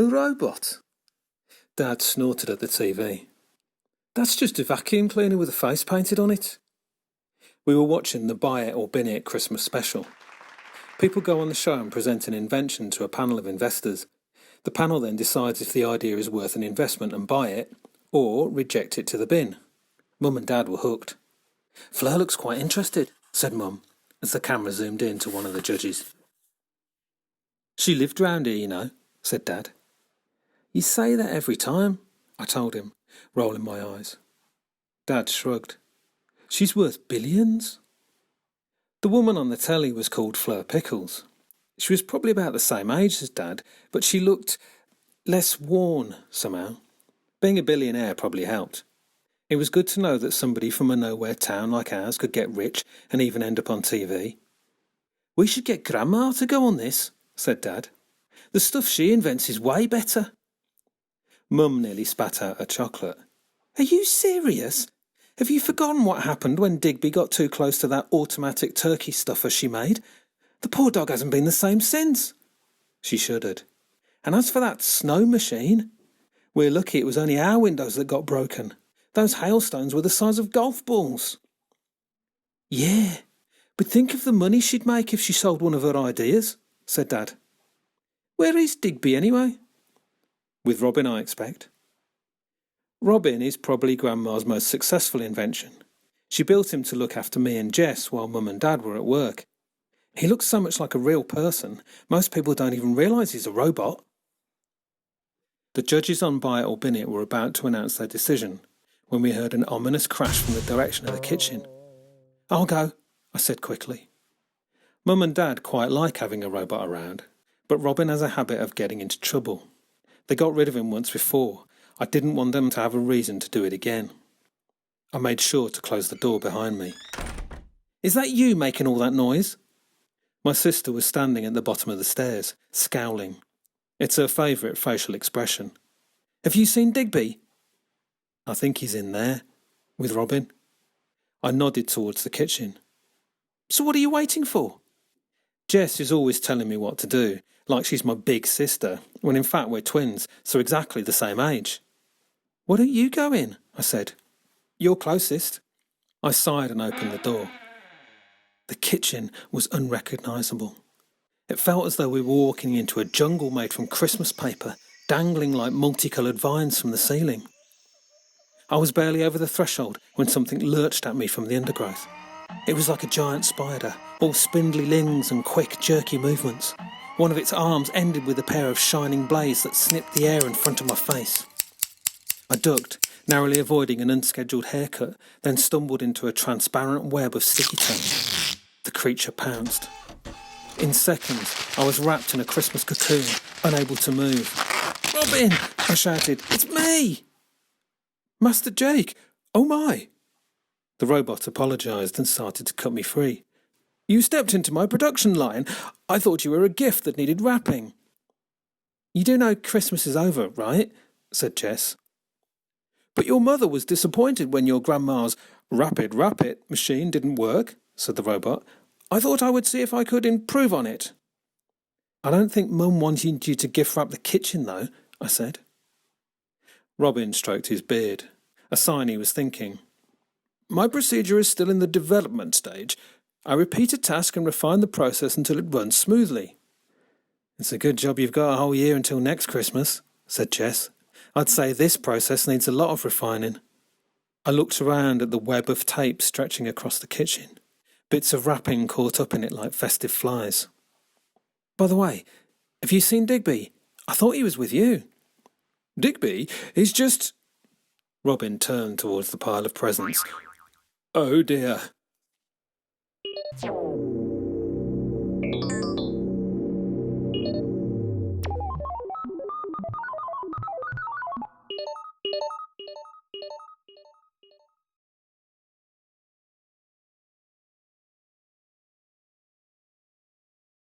A robot? Dad snorted at the TV. That's just a vacuum cleaner with a face painted on it. We were watching the Buy It or Bin It Christmas special. People go on the show and present an invention to a panel of investors. The panel then decides if the idea is worth an investment and buy it, or reject it to the bin. Mum and Dad were hooked. Fleur looks quite interested, said Mum, as the camera zoomed in to one of the judges. She lived round here, you know, said Dad. You say that every time, I told him, rolling my eyes. Dad shrugged. She's worth billions. The woman on the telly was called Fleur Pickles. She was probably about the same age as Dad, but she looked less worn somehow. Being a billionaire probably helped. It was good to know that somebody from a nowhere town like ours could get rich and even end up on TV. We should get Grandma to go on this, said Dad. The stuff she invents is way better. Mum nearly spat out her chocolate. Are you serious? Have you forgotten what happened when Digby got too close to that automatic turkey stuffer she made? The poor dog hasn't been the same since. She shuddered. And as for that snow machine, we're lucky it was only our windows that got broken. Those hailstones were the size of golf balls. Yeah, but think of the money she'd make if she sold one of her ideas, said Dad. Where is Digby anyway? With Robin, I expect. Robin is probably Grandma's most successful invention. She built him to look after me and Jess while Mum and Dad were at work. He looks so much like a real person, most people don't even realise he's a robot. The judges on Buy It or Bin It were about to announce their decision when we heard an ominous crash from the direction of the kitchen. I'll go, I said quickly. Mum and Dad quite like having a robot around, but Robin has a habit of getting into trouble. They got rid of him once before. I didn't want them to have a reason to do it again. I made sure to close the door behind me. Is that you making all that noise? My sister was standing at the bottom of the stairs, scowling. It's her favourite facial expression. Have you seen Digby? I think he's in there, with Robin. I nodded towards the kitchen. So what are you waiting for? Jess is always telling me what to do, like she's my big sister, when in fact we're twins, so exactly the same age. Why don't you go in? I said. You're closest. I sighed and opened the door. The kitchen was unrecognisable. It felt as though we were walking into a jungle made from Christmas paper, dangling like multicoloured vines from the ceiling. I was barely over the threshold when something lurched at me from the undergrowth. It was like a giant spider, all spindly limbs and quick, jerky movements. One of its arms ended with a pair of shining blades that snipped the air in front of my face. I ducked, narrowly avoiding an unscheduled haircut, then stumbled into a transparent web of sticky tape. The creature pounced. In seconds, I was wrapped in a Christmas cocoon, unable to move. Robin! I shouted. It's me! Master Jake! Oh my! The robot apologised and started to cut me free. You stepped into my production line. I thought you were a gift that needed wrapping. You do know Christmas is over, right? Said Jess. But your mother was disappointed when your grandma's rapid machine didn't work, said the robot. I thought I would see if I could improve on it. I don't think Mum wanted you to gift wrap the kitchen, though, I said. Robin stroked his beard, a sign he was thinking. My procedure is still in the development stage. I repeat a task and refine the process until it runs smoothly. It's a good job you've got a whole year until next Christmas, said Jess. I'd say this process needs a lot of refining. I looked around at the web of tape stretching across the kitchen. Bits of wrapping caught up in it like festive flies. By the way, have you seen Digby? I thought he was with you. Digby? He's just... Robin turned towards the pile of presents. Oh dear.